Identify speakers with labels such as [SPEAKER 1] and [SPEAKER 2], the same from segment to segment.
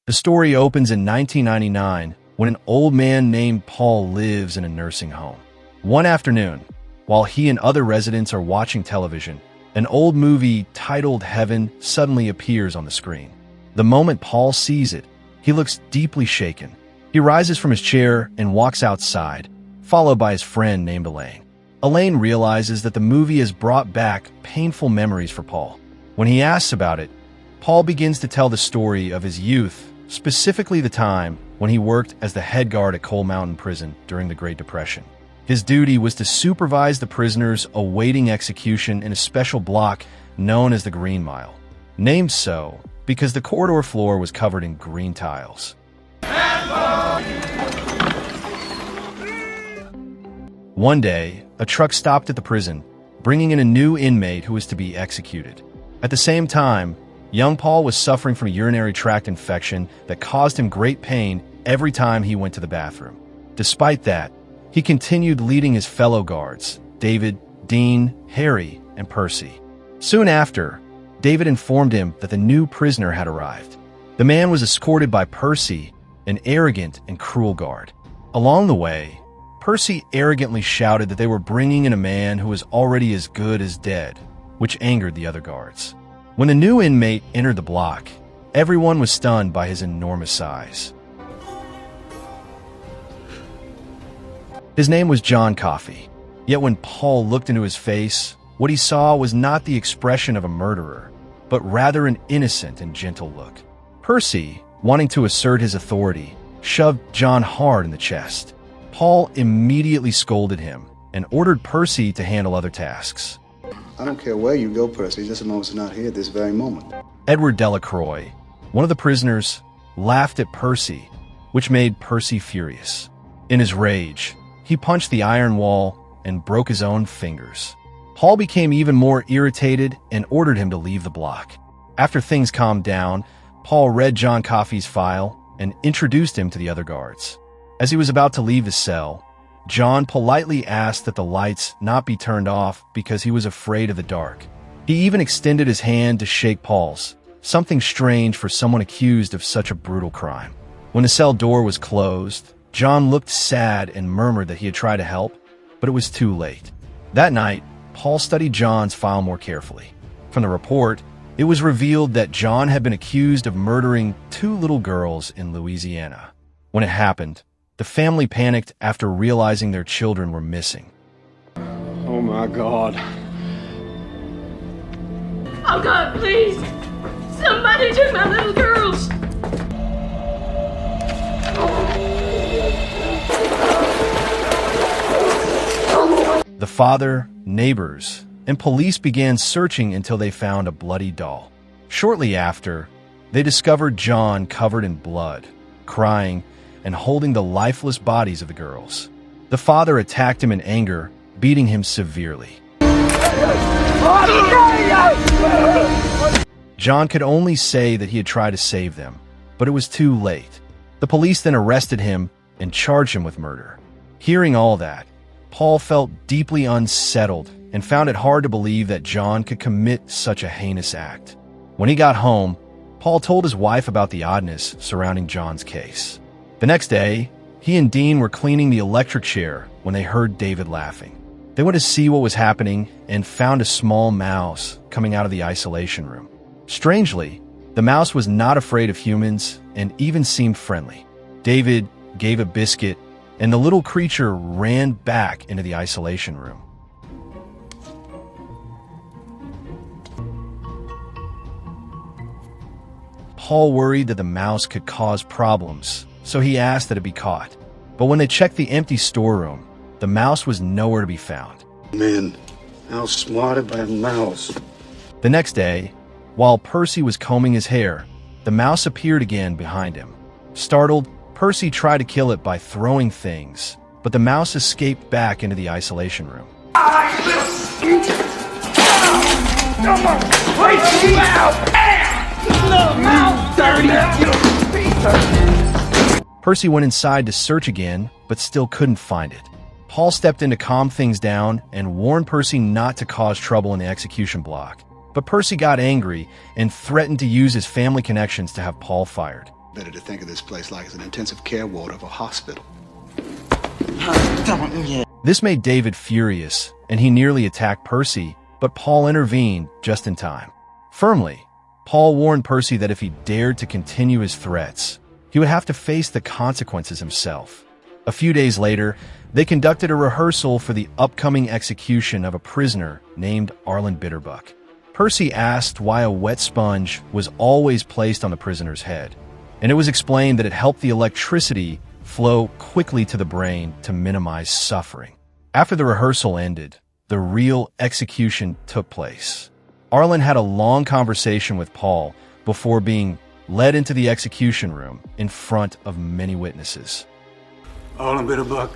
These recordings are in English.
[SPEAKER 1] The story opens in 1999 when an old man named Paul lives in a nursing home. One afternoon, while he and other residents are watching television, an old movie titled Heaven suddenly appears on the screen. The moment Paul sees it, he looks deeply shaken. He rises from his chair and walks outside, followed by his friend named Elaine. Elaine realizes that the movie has brought back painful memories for Paul. When he asks about it, Paul begins to tell the story of his youth, specifically the time when he worked as the head guard at Coal Mountain Prison during the Great Depression. His duty was to supervise the prisoners awaiting execution in a special block known as the Green Mile, named so because the corridor floor was covered in green tiles. One day, a truck stopped at the prison, bringing in a new inmate who was to be executed. At the same time, young Paul was suffering from a urinary tract infection that caused him great pain every time he went to the bathroom. Despite that, he continued leading his fellow guards, David, Dean, Harry, and Percy. Soon after, David informed him that the new prisoner had arrived. The man was escorted by Percy, an arrogant and cruel guard. Along the way, Percy arrogantly shouted that they were bringing in a man who was already as good as dead, which angered the other guards. When the new inmate entered the block, everyone was stunned by his enormous size. His name was John Coffey. Yet when Paul looked into his face, what he saw was not the expression of a murderer, but rather an innocent and gentle look. Percy, wanting to assert his authority, shoved John hard in the chest. Paul immediately scolded him and ordered Percy to handle other tasks.
[SPEAKER 2] I don't care where you go, Percy, just as long as it's not here at this very moment.
[SPEAKER 1] Edward Delacroix, one of the prisoners, laughed at Percy, which made Percy furious. In his rage, he punched the iron wall and broke his own fingers. Paul became even more irritated and ordered him to leave the block. After things calmed down, Paul read John Coffey's file and introduced him to the other guards. As he was about to leave his cell, John politely asked that the lights not be turned off because he was afraid of the dark. He even extended his hand to shake Paul's, something strange for someone accused of such a brutal crime. When the cell door was closed, John looked sad and murmured that he had tried to help, but it was too late. That night, Paul studied John's file more carefully. From the report, it was revealed that John had been accused of murdering 2 little girls in Louisiana. When it happened, the family panicked after realizing their children were missing.
[SPEAKER 3] Oh my God.
[SPEAKER 4] Oh God, please! Somebody took my little girls!
[SPEAKER 1] The father, neighbors, and police began searching until they found a bloody doll. Shortly after, they discovered John covered in blood, crying, and holding the lifeless bodies of the girls. The father attacked him in anger, beating him severely. John could only say that he had tried to save them, but it was too late. The police then arrested him and charged him with murder. Hearing all that, Paul felt deeply unsettled and found it hard to believe that John could commit such a heinous act. When he got home, Paul told his wife about the oddness surrounding John's case. The next day, he and Dean were cleaning the electric chair when they heard David laughing. They went to see what was happening and found a small mouse coming out of the isolation room. Strangely, the mouse was not afraid of humans and even seemed friendly. David gave a biscuit, and the little creature ran back into the isolation room. Paul worried that the mouse could cause problems, so he asked that it be caught. But when they checked the empty storeroom, the mouse was nowhere to be found.
[SPEAKER 2] Man, outsmarted by a mouse.
[SPEAKER 1] The next day, while Percy was combing his hair, the mouse appeared again behind him. Startled, Percy tried to kill it by throwing things, but the mouse escaped back into the isolation room. Percy went inside to search again, but still couldn't find it. Paul stepped in to calm things down and warned Percy not to cause trouble in the execution block. But Percy got angry and threatened to use his family connections to have Paul fired.
[SPEAKER 2] Better to think of this place like it's an intensive care ward of a hospital.
[SPEAKER 1] This made David furious, and he nearly attacked Percy, but Paul intervened just in time. Firmly, Paul warned Percy that if he dared to continue his threats, he would have to face the consequences himself. A few days later, they conducted a rehearsal for the upcoming execution of a prisoner named Arlen Bitterbuck. Percy asked why a wet sponge was always placed on the prisoner's head, and it was explained that it helped the electricity flow quickly to the brain to minimize suffering. After the rehearsal ended, the real execution took place. Arlen had a long conversation with Paul before being led into the execution room in front of many witnesses.
[SPEAKER 3] Arlen Bitterbuck,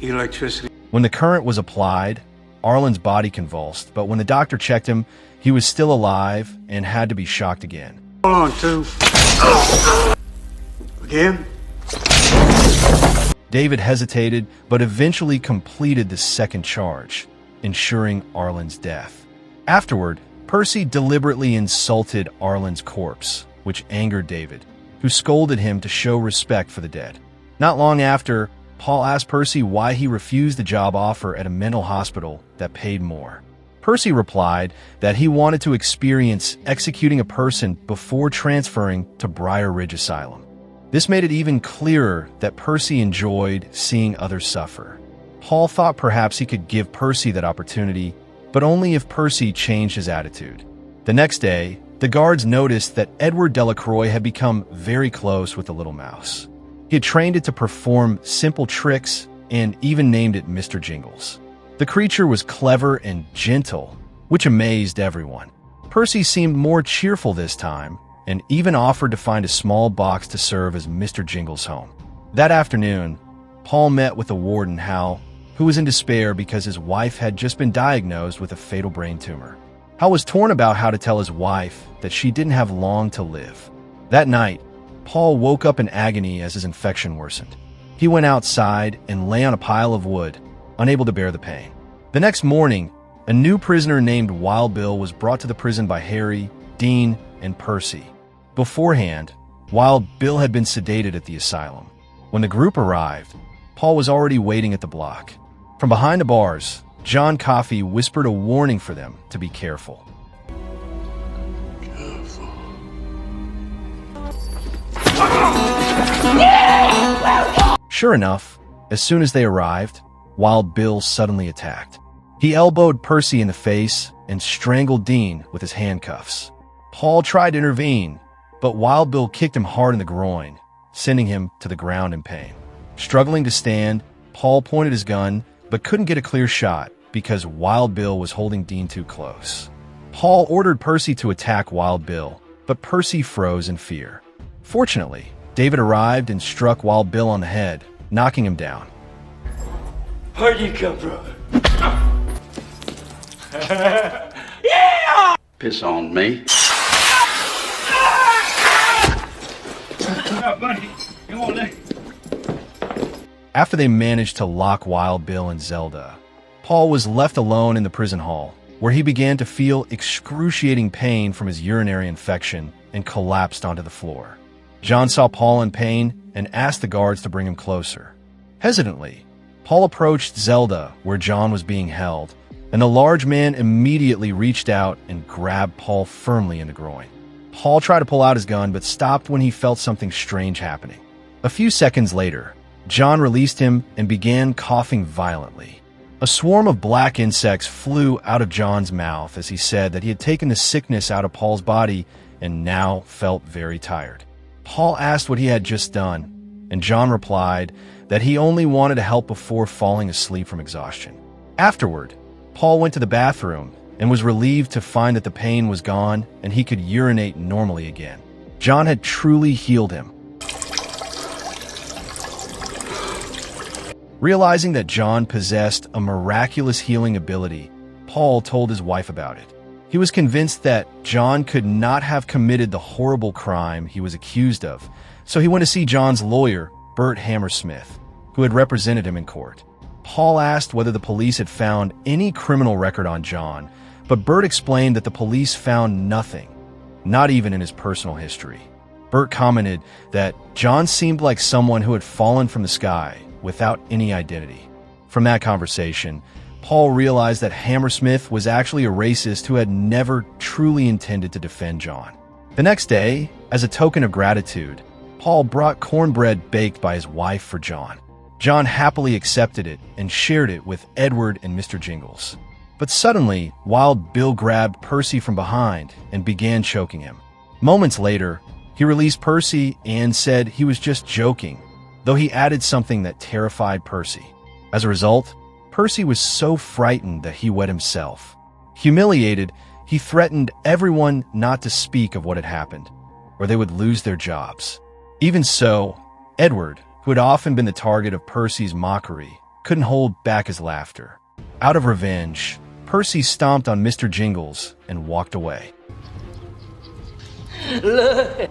[SPEAKER 3] electricity.
[SPEAKER 1] When the current was applied, Arlen's body convulsed, but when the doctor checked him, he was still alive and had to be shocked again.
[SPEAKER 3] Hold on, two. Again?
[SPEAKER 1] David hesitated, but eventually completed the second charge, ensuring Arlen's death. Afterward, Percy deliberately insulted Arlen's corpse, which angered David, who scolded him to show respect for the dead. Not long after, Paul asked Percy why he refused the job offer at a mental hospital that paid more. Percy replied that he wanted to experience executing a person before transferring to Briar Ridge Asylum. This made it even clearer that Percy enjoyed seeing others suffer. Paul thought perhaps he could give Percy that opportunity, but only if Percy changed his attitude. The next day, the guards noticed that Edward Delacroix had become very close with the little mouse. He had trained it to perform simple tricks and even named it Mr. Jingles. The creature was clever and gentle, which amazed everyone. Percy seemed more cheerful this time, and even offered to find a small box to serve as Mr. Jingles' home. That afternoon, Paul met with the warden, Hal, who was in despair because his wife had just been diagnosed with a fatal brain tumor. Hal was torn about how to tell his wife that she didn't have long to live. That night, Paul woke up in agony as his infection worsened. He went outside and lay on a pile of wood, unable to bear the pain. The next morning, a new prisoner named Wild Bill was brought to the prison by Harry, Dean, and Percy. Beforehand, Wild Bill had been sedated at the asylum. When the group arrived, Paul was already waiting at the block. From behind the bars, John Coffey whispered a warning for them to be careful. Sure enough, as soon as they arrived, Wild Bill suddenly attacked. He elbowed Percy in the face and strangled Dean with his handcuffs. Paul tried to intervene, but Wild Bill kicked him hard in the groin, sending him to the ground in pain. Struggling to stand, Paul pointed his gun, but couldn't get a clear shot because Wild Bill was holding Dean too close. Paul ordered Percy to attack Wild Bill, but Percy froze in fear. Fortunately, David arrived and struck Wild Bill on the head, knocking him down.
[SPEAKER 3] Where'd you come from?
[SPEAKER 5] Piss on me.
[SPEAKER 3] Buddy, come on there.
[SPEAKER 1] After they managed to lock Wild Bill and Zelda, Paul was left alone in the prison hall, where he began to feel excruciating pain from his urinary infection and collapsed onto the floor. John saw Paul in pain and asked the guards to bring him closer. Hesitantly, Paul approached Zelda, where John was being held, and the large man immediately reached out and grabbed Paul firmly in the groin. Paul tried to pull out his gun, but stopped when he felt something strange happening. A few seconds later, John released him and began coughing violently. A swarm of black insects flew out of John's mouth as he said that he had taken the sickness out of Paul's body and now felt very tired. Paul asked what he had just done, and John replied that he only wanted to help before falling asleep from exhaustion. Afterward, Paul went to the bathroom and was relieved to find that the pain was gone and he could urinate normally again. John had truly healed him. Realizing that John possessed a miraculous healing ability, Paul told his wife about it. He was convinced that John could not have committed the horrible crime he was accused of, so he went to see John's lawyer, Bert Hammersmith, who had represented him in court. Paul asked whether the police had found any criminal record on John, but Bert explained that the police found nothing, not even in his personal history. Bert commented that John seemed like someone who had fallen from the sky without any identity. From that conversation, Paul realized that Hammersmith was actually a racist who had never truly intended to defend John. The next day, as a token of gratitude, Paul brought cornbread baked by his wife for John. John happily accepted it and shared it with Edward and Mr. Jingles. But suddenly, Wild Bill grabbed Percy from behind and began choking him. Moments later, he released Percy and said he was just joking, though he added something that terrified Percy. As a result, Percy was so frightened that he wet himself. Humiliated, he threatened everyone not to speak of what had happened, or they would lose their jobs. Even so, Edward, who had often been the target of Percy's mockery, couldn't hold back his laughter. Out of revenge, Percy stomped on Mr. Jingles and walked away.
[SPEAKER 4] Look.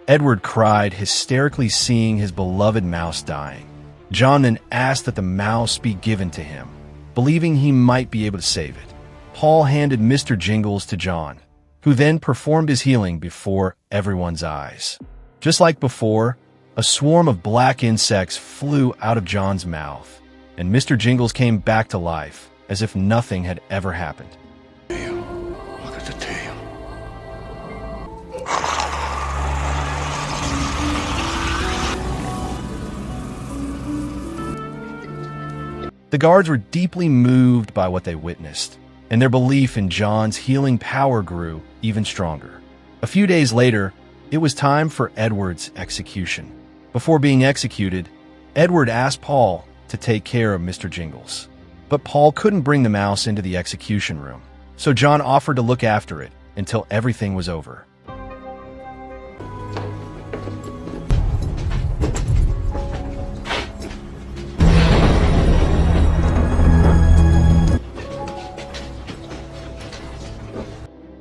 [SPEAKER 1] Edward cried, hysterically seeing his beloved mouse dying. John then asked that the mouse be given to him, believing he might be able to save it. Paul handed Mr. Jingles to John, who then performed his healing before everyone's eyes. Just like before, a swarm of black insects flew out of John's mouth, and Mr. Jingles came back to life as if nothing had ever happened.
[SPEAKER 2] Look at the tail.
[SPEAKER 1] The guards were deeply moved by what they witnessed, and their belief in John's healing power grew even stronger. A few days later, it was time for Edward's execution. Before being executed, Edward asked Paul to take care of Mr. Jingles. But Paul couldn't bring the mouse into the execution room, so John offered to look after it until everything was over.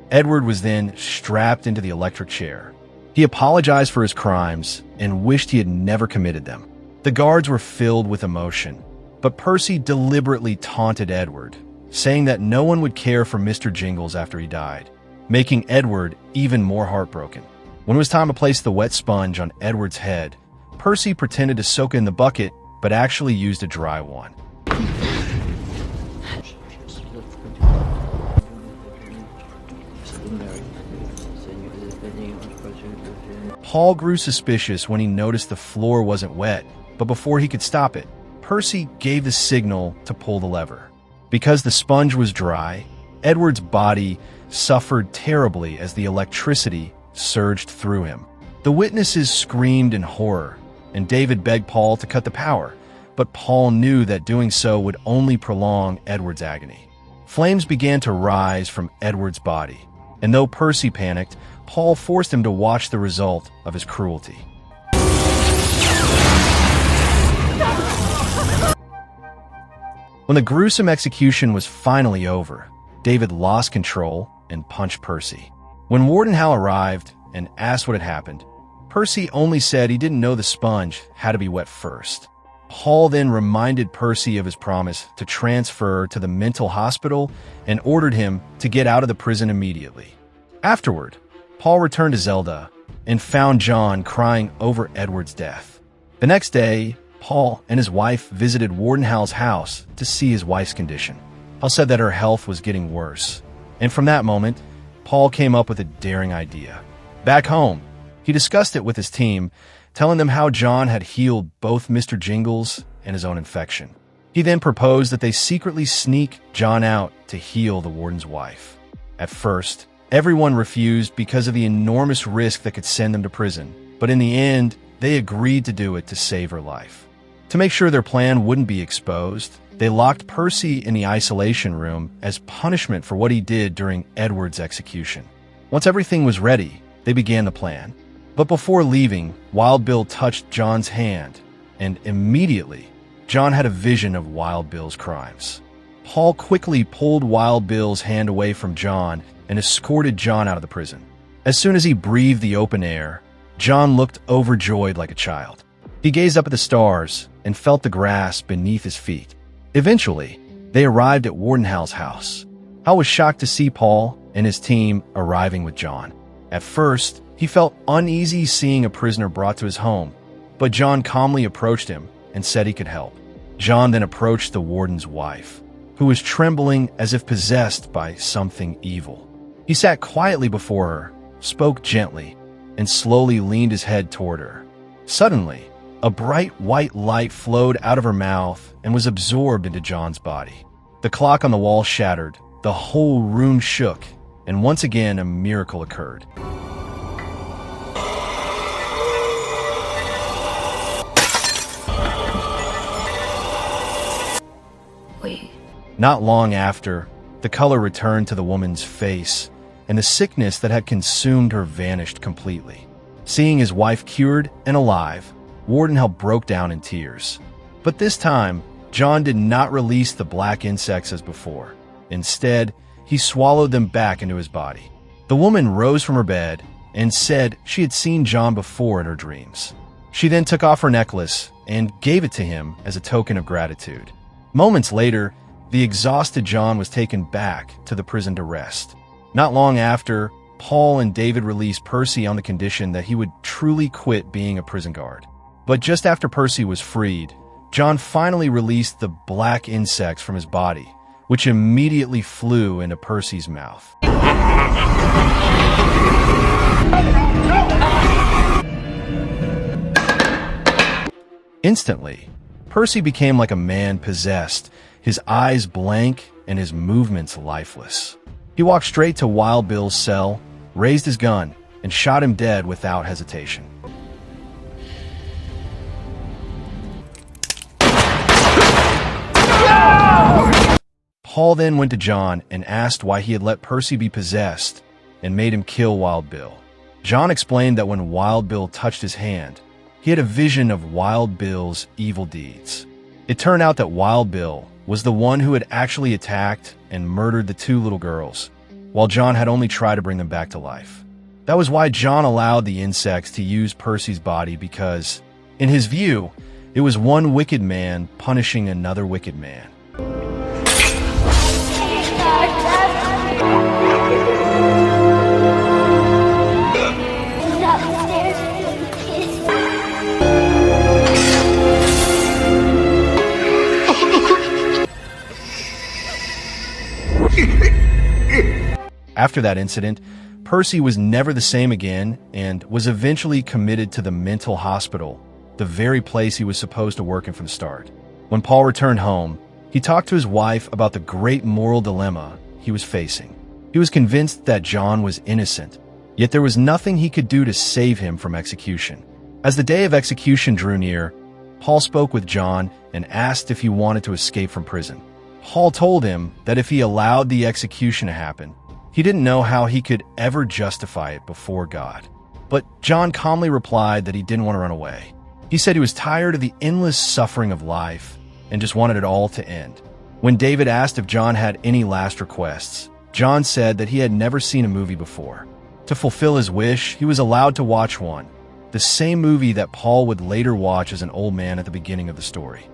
[SPEAKER 1] Edward was then strapped into the electric chair. He apologized for his crimes and wished he had never committed them. The guards were filled with emotion, but Percy deliberately taunted Edward, saying that no one would care for Mr. Jingles after he died, making Edward even more heartbroken. When it was time to place the wet sponge on Edward's head, Percy pretended to soak in the bucket, but actually used a dry one. Paul grew suspicious when he noticed the floor wasn't wet, but before he could stop it, Percy gave the signal to pull the lever. Because the sponge was dry, Edward's body suffered terribly as the electricity surged through him. The witnesses screamed in horror, and David begged Paul to cut the power, but Paul knew that doing so would only prolong Edward's agony. Flames began to rise from Edward's body, and though Percy panicked, Paul forced him to watch the result of his cruelty. When the gruesome execution was finally over, David lost control and punched Percy. When Warden Hal arrived and asked what had happened, Percy only said he didn't know the sponge had to be wet first. Paul then reminded Percy of his promise to transfer to the mental hospital and ordered him to get out of the prison immediately. Afterward, Paul returned to Zelda and found John crying over Edward's death. The next day, Paul and his wife visited Warden Hal's house to see his wife's condition. Hal said that her health was getting worse, and from that moment, Paul came up with a daring idea. Back home, he discussed it with his team, telling them how John had healed both Mr. Jingles and his own infection. He then proposed that they secretly sneak John out to heal the warden's wife. At first, everyone refused because of the enormous risk that could send them to prison, but in the end, they agreed to do it to save her life. To make sure their plan wouldn't be exposed, they locked Percy in the isolation room as punishment for what he did during Edward's execution. Once everything was ready, they began the plan. But before leaving, Wild Bill touched John's hand, and immediately, John had a vision of Wild Bill's crimes. Paul quickly pulled Wild Bill's hand away from John and escorted John out of the prison. As soon as he breathed the open air, John looked overjoyed like a child. He gazed up at the stars and felt the grass beneath his feet. Eventually, they arrived at Warden Hal's house. Hal was shocked to see Paul and his team arriving with John. At first, he felt uneasy seeing a prisoner brought to his home, but John calmly approached him and said he could help. John then approached the warden's wife, who was trembling as if possessed by something evil. He sat quietly before her, spoke gently, and slowly leaned his head toward her. Suddenly, a bright white light flowed out of her mouth and was absorbed into John's body. The clock on the wall shattered, the whole room shook, and once again a miracle occurred.
[SPEAKER 4] Wait.
[SPEAKER 1] Not long after, the color returned to the woman's face, and the sickness that had consumed her vanished completely. Seeing his wife cured and alive, Warden broke down in tears. But this time, John did not release the black insects as before. Instead, he swallowed them back into his body. The woman rose from her bed and said she had seen John before in her dreams. She then took off her necklace and gave it to him as a token of gratitude. Moments later, the exhausted John was taken back to the prison to rest. Not long after, Paul and David released Percy on the condition that he would truly quit being a prison guard. But just after Percy was freed, John finally released the black insects from his body, which immediately flew into Percy's mouth. Instantly, Percy became like a man possessed, his eyes blank and his movements lifeless. He walked straight to Wild Bill's cell, raised his gun, and shot him dead without hesitation. Paul then went to John and asked why he had let Percy be possessed and made him kill Wild Bill. John explained that when Wild Bill touched his hand, he had a vision of Wild Bill's evil deeds. It turned out that Wild Bill was the one who had actually attacked and murdered the two little girls, while John had only tried to bring them back to life. That was why John allowed the insects to use Percy's body because, in his view, it was one wicked man punishing another wicked man. After that incident, Percy was never the same again and was eventually committed to the mental hospital, the very place he was supposed to work in from the start. When Paul returned home, he talked to his wife about the great moral dilemma he was facing. He was convinced that John was innocent, yet there was nothing he could do to save him from execution. As the day of execution drew near, Paul spoke with John and asked if he wanted to escape from prison. Paul told him that if he allowed the execution to happen, he didn't know how he could ever justify it before God. But John calmly replied that he didn't want to run away. He said he was tired of the endless suffering of life and just wanted it all to end. When David asked if John had any last requests, John said that he had never seen a movie before. To fulfill his wish, he was allowed to watch one, the same movie that Paul would later watch as an old man at the beginning of the story.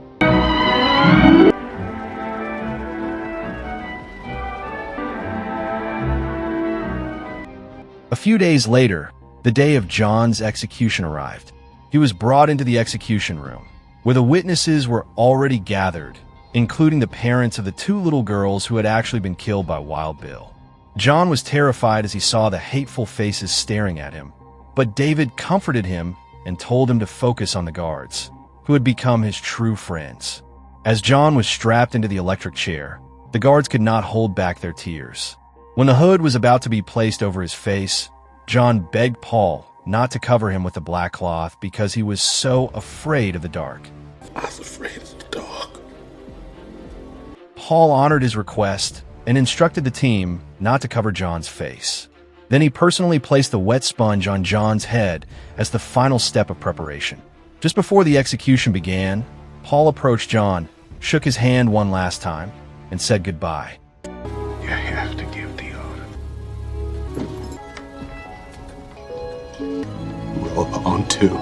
[SPEAKER 1] A few days later, the day of John's execution arrived. He was brought into the execution room, where the witnesses were already gathered, including the parents of the two little girls who had actually been killed by Wild Bill. John was terrified as he saw the hateful faces staring at him, but David comforted him and told him to focus on the guards, who had become his true friends. As John was strapped into the electric chair, the guards could not hold back their tears. When the hood was about to be placed over his face, John begged Paul not to cover him with the black cloth because he was so afraid of the dark.
[SPEAKER 5] I was afraid of the dark.
[SPEAKER 1] Paul honored his request and instructed the team not to cover John's face. Then he personally placed the wet sponge on John's head as the final step of preparation. Just before the execution began, Paul approached John, shook his hand one last time, and said goodbye.
[SPEAKER 5] You have to give the order. We're on two.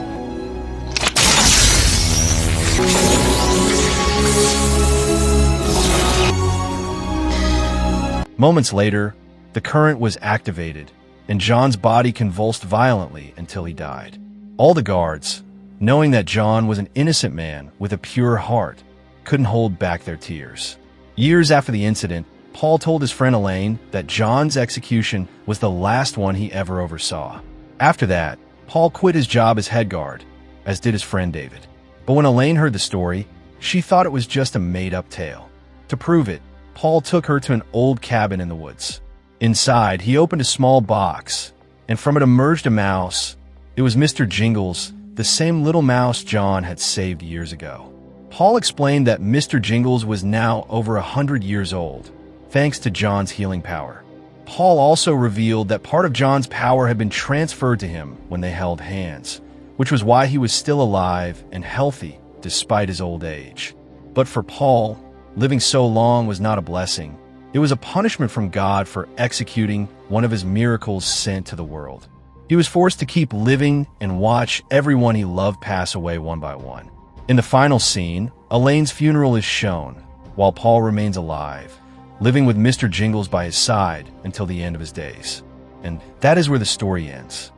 [SPEAKER 1] Moments later, The current was activated, and John's body convulsed violently until he died. All the guards, knowing that John was an innocent man with a pure heart, couldn't hold back their tears. Years after the incident, Paul told his friend Elaine that John's execution was the last one he ever oversaw. After that, Paul quit his job as head guard, as did his friend David. But when Elaine heard the story, she thought it was just a made-up tale. To prove it, Paul took her to an old cabin in the woods. Inside, he opened a small box, and from it emerged a mouse. It was Mr. Jingles, the same little mouse John had saved years ago. Paul explained that Mr. Jingles was now over 100 years old, thanks to John's healing power. Paul also revealed that part of John's power had been transferred to him when they held hands, which was why he was still alive and healthy despite his old age. But for Paul, living so long was not a blessing. It was a punishment from God for executing one of his miracles sent to the world. He was forced to keep living and watch everyone he loved pass away one by one. In the final scene, Elaine's funeral is shown, while Paul remains alive, living with Mr. Jingles by his side until the end of his days. And that is where the story ends.